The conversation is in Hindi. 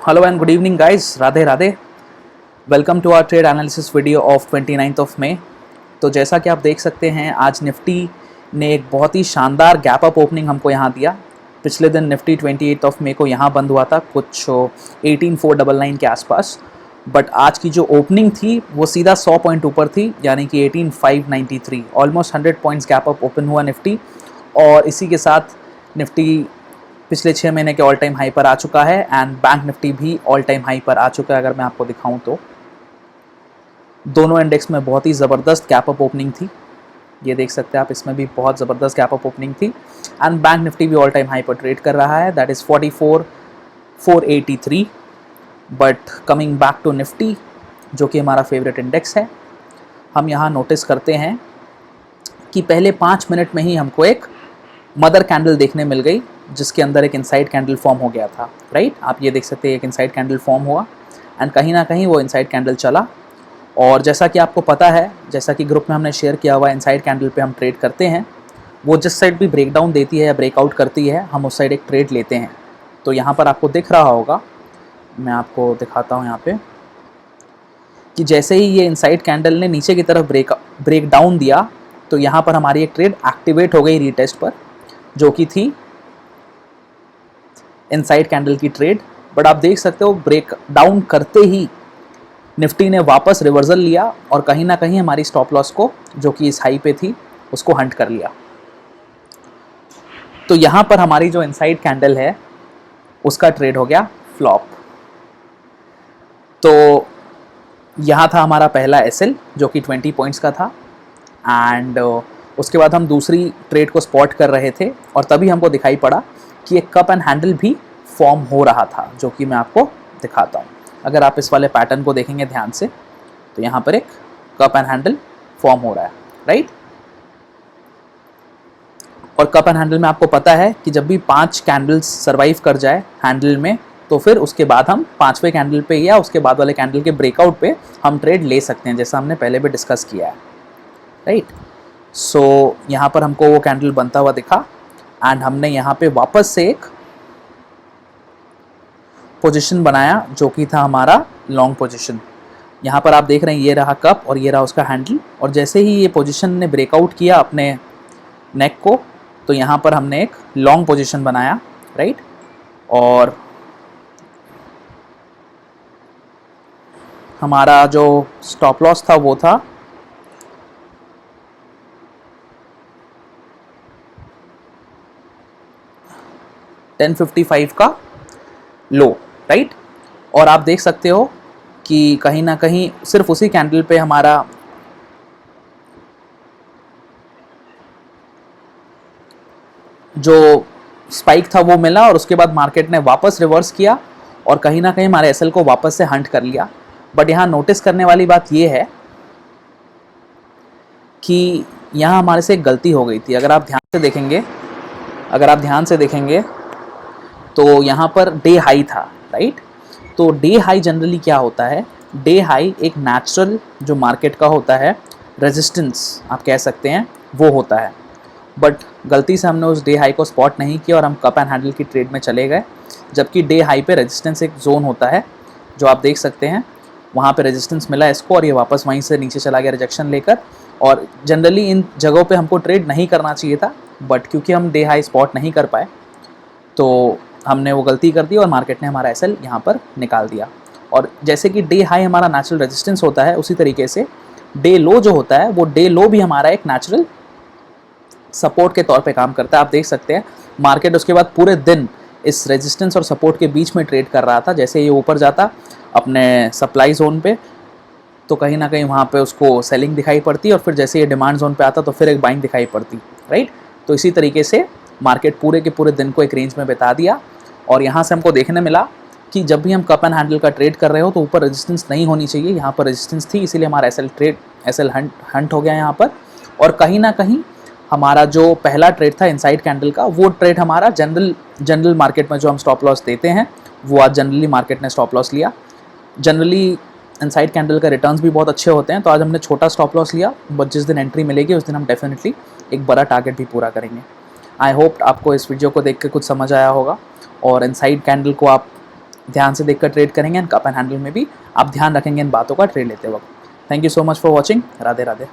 Hello and good evening guys. Radhe Radhe. Welcome to our trade analysis video of 29th of May. तो जैसा कि आप देख सकते हैं आज निफ्टी ने एक बहुत ही शानदार गैप अप ओपनिंग हमको यहाँ दिया. पिछले दिन निफ्टी 28th ऑफ मई को यहाँ बंद हुआ था कुछ 18,499 के आसपास, बट आज की जो ओपनिंग थी वो सीधा 100 पॉइंट ऊपर थी, यानी कि 18,593. Almost 100 points gap up open हुआ निफ्टी, और इसी के साथ निफ्टी पिछले 6 महीने के ऑल टाइम हाई पर आ चुका है एंड बैंक निफ्टी भी ऑल टाइम हाई पर आ चुका है. अगर मैं आपको दिखाऊं तो दोनों इंडेक्स में बहुत ही ज़बरदस्त गैप अप ओपनिंग थी. ये देख सकते हैं आप, इसमें भी बहुत ज़बरदस्त गैप अप ओपनिंग थी एंड बैंक निफ्टी भी ऑल टाइम हाई पर ट्रेड कर रहा है, that is 44,483. But coming back to Nifty जो कि हमारा फेवरेट इंडेक्स है, हम यहाँ नोटिस करते हैं कि पहले 5 मिनट में ही हमको एक मदर कैंडल देखने मिल गई जिसके अंदर एक इनसाइड कैंडल फॉर्म हो गया था. राइट, आप ये देख सकते हैं एक इनसाइड कैंडल फॉर्म हुआ एंड कहीं ना कहीं वो इनसाइड कैंडल चला. और जैसा कि आपको पता है, जैसा कि ग्रुप में हमने शेयर किया हुआ, इनसाइड कैंडल पे हम ट्रेड करते हैं. वो जिस साइड भी ब्रेकडाउन देती है या ब्रेकआउट करती है, हम उस साइड एक ट्रेड लेते हैं. तो यहाँ पर आपको दिख रहा होगा, मैं आपको दिखाता हूँ यहाँ पे, कि जैसे ही ये इनसाइड कैंडल ने नीचे की तरफ ब्रेकडाउन दिया तो यहाँ पर हमारी एक ट्रेड एक्टिवेट हो गई रीटेस्ट पर, जो कि थी इनसाइड कैंडल की ट्रेड. बट आप देख सकते हो ब्रेक डाउन करते ही निफ्टी ने वापस रिवर्सल लिया और कहीं ना कहीं हमारी स्टॉप लॉस को, जो कि इस हाई पे थी, उसको हंट कर लिया. तो यहाँ पर हमारी जो इनसाइड कैंडल है उसका ट्रेड हो गया फ्लॉप. तो यहाँ था हमारा पहला एसएल जो कि 20 पॉइंट्स का था एंड उसके बाद हम दूसरी ट्रेड को स्पॉट कर रहे थे और तभी हमको दिखाई पड़ा कि एक कप एंड हैंडल भी फॉर्म हो रहा था, जो कि मैं आपको दिखाता हूँ. अगर आप इस वाले पैटर्न को देखेंगे ध्यान से तो यहाँ पर एक कप एंड हैंडल फॉर्म हो रहा है. राइट, और कप एंड हैंडल में आपको पता है कि जब भी 5 कैंडल्स सर्वाइव कर जाए हैंडल में, तो फिर उसके बाद हम 5वें कैंडल पे या उसके बाद वाले कैंडल के ब्रेकआउट पे हम ट्रेड ले सकते हैं, जैसा हमने पहले भी डिस्कस किया है. राइट, सो यहाँ पर हमको वो कैंडल बनता हुआ दिखा एंड हमने यहाँ पे वापस से एक पोजीशन बनाया जो कि था हमारा लॉन्ग पोजीशन. यहाँ पर आप देख रहे हैं ये रहा कप और ये रहा उसका हैंडल, और जैसे ही ये पोजीशन ने ब्रेकआउट किया अपने नेक को, तो यहाँ पर हमने एक लॉन्ग पोजीशन बनाया. राइट, और हमारा जो स्टॉप लॉस था वो था 1055 का लो. राइट, और आप देख सकते हो कि कहीं ना कहीं सिर्फ उसी कैंडल पे हमारा जो स्पाइक था वो मिला और उसके बाद मार्केट ने वापस रिवर्स किया और कहीं ना कहीं हमारे एसएल को वापस से हंट कर लिया. बट यहाँ नोटिस करने वाली बात ये है कि यहाँ हमारे से एक गलती हो गई थी. अगर आप ध्यान से देखेंगे तो यहाँ पर डे हाई था. राइट, तो डे हाई जनरली क्या होता है, डे हाई एक नेचुरल जो मार्केट का होता है रेजिस्टेंस आप कह सकते हैं, वो होता है. बट गलती से हमने उस डे हाई को स्पॉट नहीं किया और हम कप एंड हैंडल की ट्रेड में चले गए, जबकि डे हाई पे रेजिस्टेंस एक जोन होता है जो आप देख सकते हैं. वहाँ पे रेजिस्टेंस मिला इसको और ये वापस वहीं से नीचे चला गया रिजेक्शन लेकर. और जनरली इन जगहों पे हमको ट्रेड नहीं करना चाहिए था, बट क्योंकि हम डे हाई स्पॉट नहीं कर पाए तो हमने वो गलती कर दी और मार्केट ने हमारा एसएल यहाँ पर निकाल दिया. और जैसे कि डे हाई हमारा नेचुरल रेजिस्टेंस होता है, उसी तरीके से डे लो जो होता है वो डे लो भी हमारा एक नेचुरल सपोर्ट के तौर पे काम करता है. आप देख सकते हैं मार्केट उसके बाद पूरे दिन इस रेजिस्टेंस और सपोर्ट के बीच में ट्रेड कर रहा था. जैसे ये ऊपर जाता अपने सप्लाई जोन पे तो कहीं ना कहीं वहाँ पे उसको सेलिंग दिखाई पड़ती और फिर जैसे ये डिमांड जोन पे आता तो फिर एक बाइंग दिखाई पड़ती. राइट, तो इसी तरीके से मार्केट पूरे के पूरे दिन को एक रेंज में बिता दिया. और यहाँ से हमको देखने मिला कि जब भी हम कप एंड हैंडल का ट्रेड कर रहे हो तो ऊपर रेजिस्टेंस नहीं होनी चाहिए. यहाँ पर रेजिस्टेंस थी, इसीलिए हमारा एसएल हंट हो गया यहाँ पर. और कहीं ना कहीं हमारा जो पहला ट्रेड था इनसाइड कैंडल का, वो ट्रेड हमारा जनरल मार्केट में जो हम स्टॉप लॉस देते हैं वो आज जनरली मार्केट ने स्टॉप लॉस लिया. जनरली इनसाइड कैंडल का रिटर्न्स भी बहुत अच्छे होते हैं, तो आज हमने छोटा स्टॉप लॉस लिया, बट जिस दिन एंट्री मिलेगी उस दिन हम डेफिनेटली एक बड़ा टारगेट भी पूरा करेंगे. आई होप आपको इस वीडियो को देख के कुछ समझ आया होगा और इनसाइड कैंडल को आप ध्यान से देखकर ट्रेड करेंगे एंड कप एंड हैंडल में भी आप ध्यान रखेंगे इन बातों का ट्रेड लेते वक्त। Thank you so much for watching. Radhe Radhe.